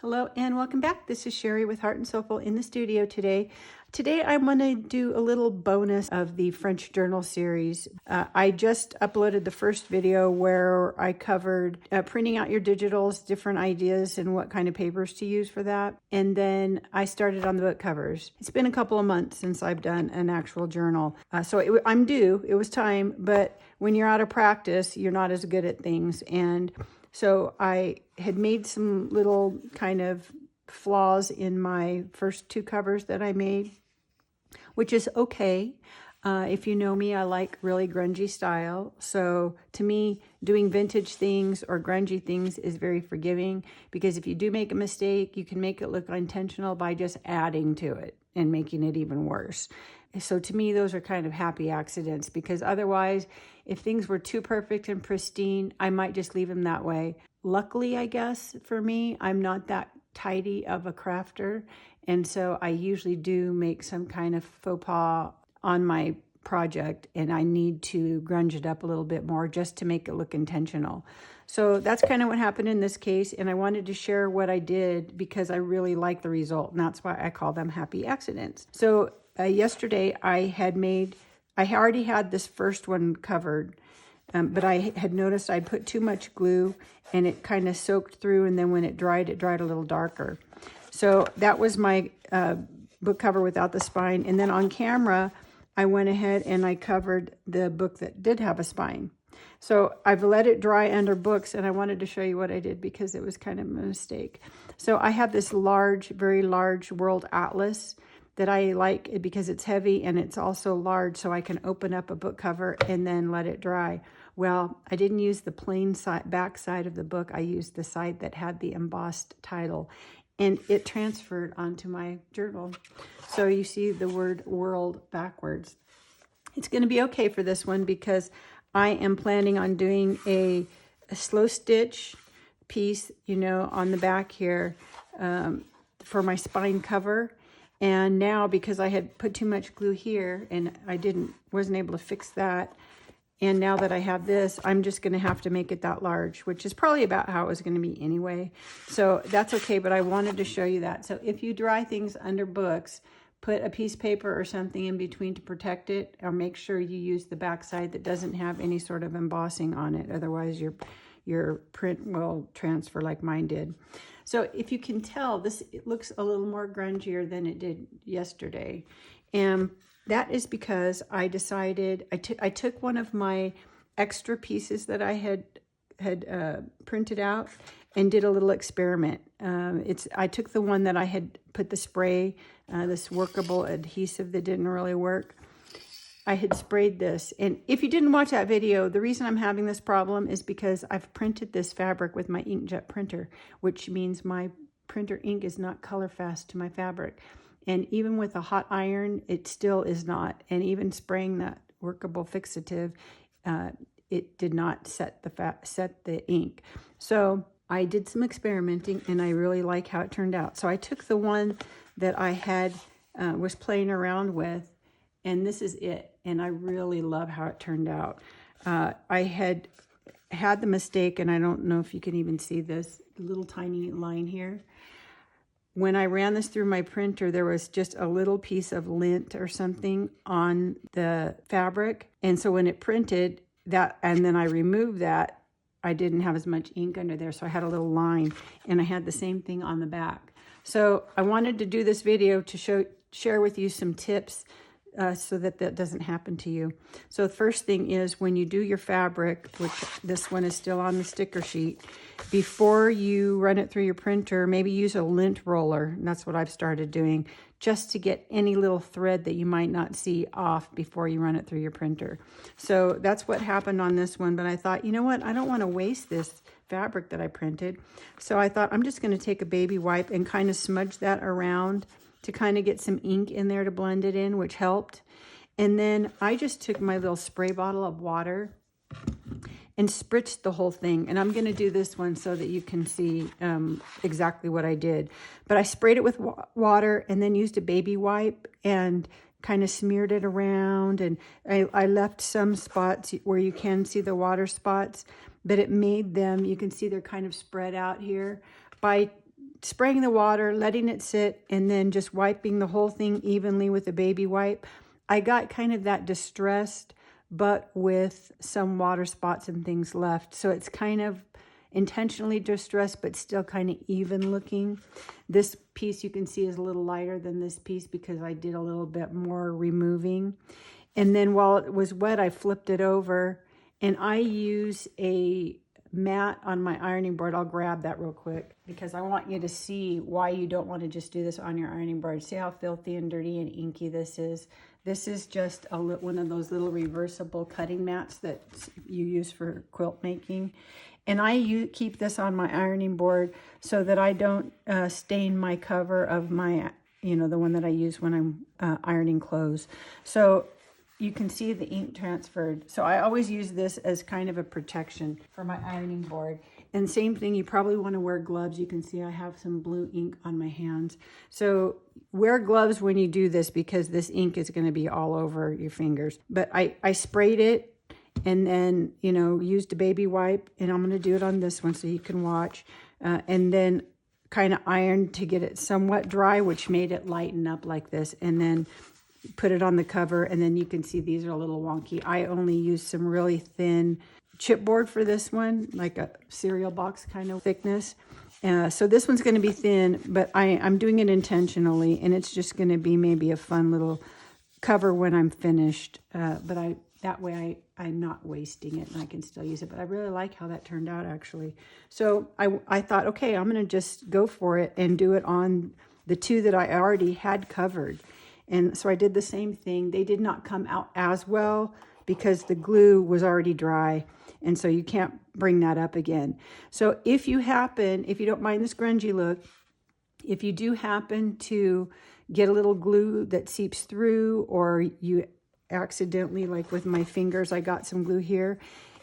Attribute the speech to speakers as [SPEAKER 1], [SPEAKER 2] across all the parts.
[SPEAKER 1] Hello and welcome back. This is Sherry with Heart and Soulful in the studio today. Today I'm going to do a little bonus of the French journal series. I just uploaded the first video where I covered printing out your digitals, different ideas and what kind of papers to use for that. And then I started on the book covers. It's been a couple of months since I've done an actual journal. I'm due. It was time, but when you're out of practice, you're not as good at things. And so I had made some little kind of flaws in my first two covers that I made, which is okay. If you know me, I like really grungy style. So to me, doing vintage things or grungy things is very forgiving, because if you do make a mistake, you can make it look intentional by just adding to it and making it even worse. So to me, those are kind of happy accidents, because otherwise, if things were too perfect and pristine, I might just leave them that way. Luckily, I guess, for me, I'm not that tidy of a crafter. And so I usually do make some kind of faux pas on my project, and I need to grunge it up a little bit more just to make it look intentional. So that's kind of what happened in this case, and I wanted to share what I did because I really like the result, and that's why I call them happy accidents. So yesterday I already had this first one covered, but I had noticed I'd put too much glue and it kind of soaked through, and then when it dried a little darker. So that was my book cover without the spine. And then on camera, I went ahead and I covered the book that did have a spine. So I've let it dry under books, and I wanted to show you what I did because it was kind of a mistake. So I have this large, very large World Atlas that I like because it's heavy and it's also large, so I can open up a book cover and then let it dry. Well, I didn't use the plain back side of the book. I used the side that had the embossed title, and it transferred onto my journal. So you see the word world backwards. It's going to be okay for this one because I am planning on doing a slow stitch piece, on the back here for my spine cover. And now, because I had put too much glue here and I wasn't able to fix that, and now that I have this, I'm just going to have to make it that large, which is probably about how it was going to be anyway. So that's okay, but I wanted to show you that. So if you dry things under books, put a piece of paper or something in between to protect it, or make sure you use the back side that doesn't have any sort of embossing on it. Otherwise, your print will transfer like mine did. So if you can tell, it looks a little more grungier than it did yesterday. And that is because I decided, I took one of my extra pieces that I had printed out and did a little experiment. I took the one that I had put the spray, this workable adhesive that didn't really work. I had sprayed this, and if you didn't watch that video, the reason I'm having this problem is because I've printed this fabric with my inkjet printer, which means my printer ink is not color fast to my fabric. And even with a hot iron, it still is not. And even spraying that workable fixative, it did not set the ink. So I did some experimenting, and I really like how it turned out. So I took the one that I had was playing around with, and this is it. And I really love how it turned out. I had the mistake, and I don't know if you can even see this little tiny line here. When I ran this through my printer, there was just a little piece of lint or something on the fabric. And so when it printed that, and then I removed that, I didn't have as much ink under there. So I had a little line, and I had the same thing on the back. So I wanted to do this video to share with you some tips so that doesn't happen to you. So the first thing is, when you do your fabric, which this one is still on the sticker sheet, before you run it through your printer, maybe use a lint roller. And that's what I've started doing, just to get any little thread that you might not see off before you run it through your printer. So that's what happened on this one. But I thought, you know what? I don't want to waste this fabric that I printed. So I thought I'm just going to take a baby wipe and kind of smudge that around to kind of get some ink in there to blend it in, which helped. And then I just took my little spray bottle of water and spritzed the whole thing. And I'm going to do this one so that you can see exactly what I did. But I sprayed it with water and then used a baby wipe and kind of smeared it around. And I left some spots where you can see the water spots, but it made them, you can see they're kind of spread out here. By spraying the water, letting it sit, and then just wiping the whole thing evenly with a baby wipe, I got kind of that distressed, but with some water spots and things left. So it's kind of intentionally distressed, but still kind of even looking. This piece you can see is a little lighter than this piece because I did a little bit more removing. And then while it was wet, I flipped it over, and I use a mat on my ironing board. I'll grab that real quick because I want you to see why you don't want to just do this on your ironing board. See how filthy and dirty and inky this is? This is just one of those little reversible cutting mats that you use for quilt making. And I keep this on my ironing board so that I don't stain my cover of my, the one that I use when I'm ironing clothes. So you can see the ink transferred. So I always use this as kind of a protection for my ironing board. And same thing, you probably want to wear gloves. You can see I have some blue ink on my hands. So wear gloves when you do this because this ink is going to be all over your fingers. But I sprayed it and then, used a baby wipe, and I'm going to do it on this one so you can watch. And then kind of ironed to get it somewhat dry, which made it lighten up like this. And then put it on the cover, and then you can see these are a little wonky. I only used some really thin chipboard for this one, like a cereal box kind of thickness. So this one's going to be thin, but I'm doing it intentionally, and it's just going to be maybe a fun little cover when I'm finished. But that way I'm not wasting it, and I can still use it. But I really like how that turned out, actually. So I thought, okay, I'm going to just go for it and do it on the two that I already had covered. And so I did the same thing. They did not come out as well because the glue was already dry. And so you can't bring that up again. So if you don't mind this grungy look, if you do happen to get a little glue that seeps through, or you accidentally, like with my fingers, I got some glue here.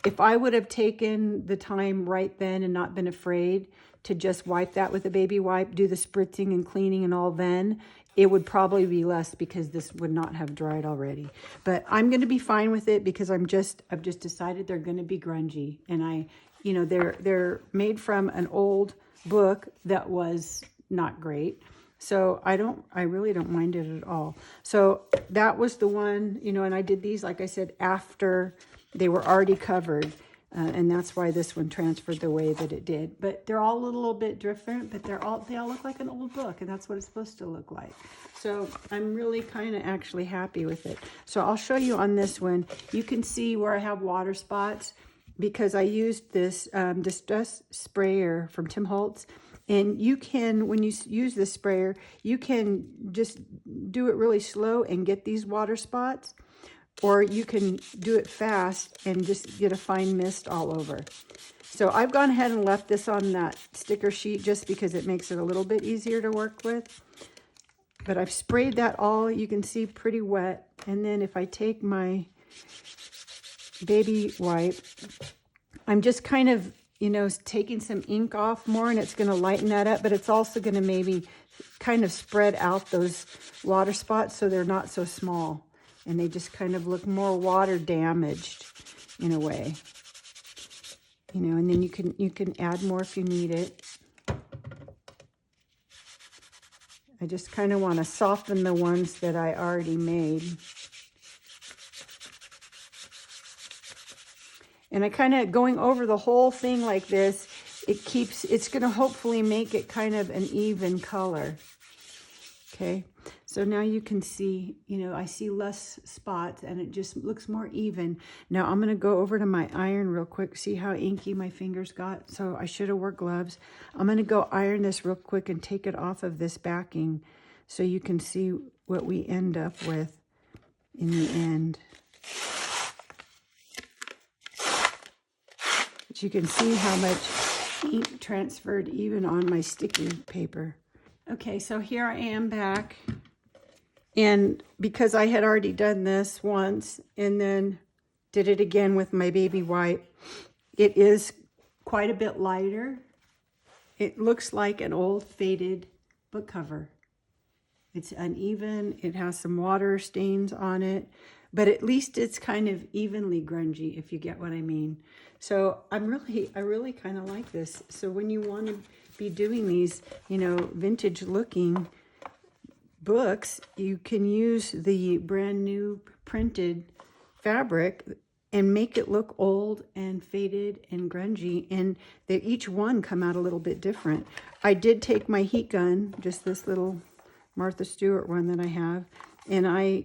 [SPEAKER 1] If I would have taken the time right then and not been afraid to just wipe that with a baby wipe, do the spritzing and cleaning and all then, it would probably be less because this would not have dried already. But I'm going to be fine with it because I've just decided they're going to be grungy. And they're made from an old book that was not great. So I really don't mind it at all. So that was the one, and I did these, like I said, after they were already covered. And that's why this one transferred the way that it did. But they're all a little bit different, but they all look like an old book, and that's what it's supposed to look like. So I'm really kind of actually happy with it. So I'll show you on this one. You can see where I have water spots because I used this Distress sprayer from Tim Holtz. And you can, when you use this sprayer, you can just do it really slow and get these water spots. Or you can do it fast and just get a fine mist all over. So I've gone ahead and left this on that sticker sheet just because it makes it a little bit easier to work with. But I've sprayed that all, you can see, pretty wet. And then if I take my baby wipe, I'm just kind of, taking some ink off more, and it's going to lighten that up. But it's also going to maybe kind of spread out those water spots so they're not so small. And they just kind of look more water damaged in a way. And then you can add more if you need it. I just kind of want to soften the ones that I already made. And I kind of, going over the whole thing like this, it's going to hopefully make it kind of an even color. Okay. So now you can see, I see less spots and it just looks more even. Now I'm going to go over to my iron real quick, see how inky my fingers got. So I should have wore gloves. I'm going to go iron this real quick and take it off of this backing so you can see what we end up with in the end. But you can see how much ink transferred even on my sticky paper. Okay, so here I am back. And because I had already done this once and then did it again with my baby wipe, it is quite a bit lighter. It looks like an old faded book cover. It's uneven. It has some water stains on it, but at least it's kind of evenly grungy, if you get what I mean. So I really kind of like this. So when you want to be doing these, you know, vintage looking books, you can use the brand new printed fabric and make it look old and faded and grungy, and they each one come out a little bit different. I did take my heat gun, just this little Martha Stewart one that I have, and I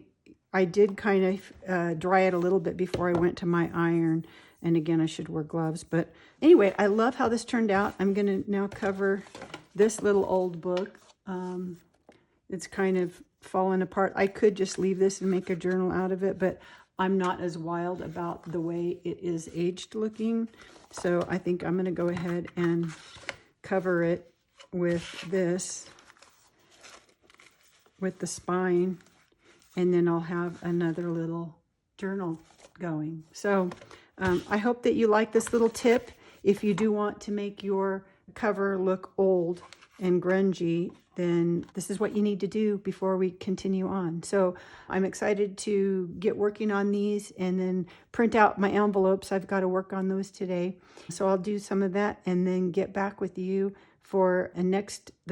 [SPEAKER 1] did kind of dry it a little bit before I went to my iron. And again, I should wear gloves. But anyway, I love how this turned out. I'm going to now cover this little old book. It's kind of fallen apart. I could just leave this and make a journal out of it, but I'm not as wild about the way it is aged looking. So I think I'm going to go ahead and cover it with this, with the spine, and then I'll have another little journal going. So I hope that you like this little tip. If you do want to make your cover look old and grungy, then this is what you need to do before we continue on. So I'm excited to get working on these and then print out my envelopes. I've got to work on those today. So I'll do some of that and then get back with you for the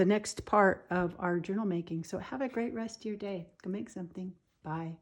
[SPEAKER 1] next part of our journal making. So have a great rest of your day. Go make something. Bye.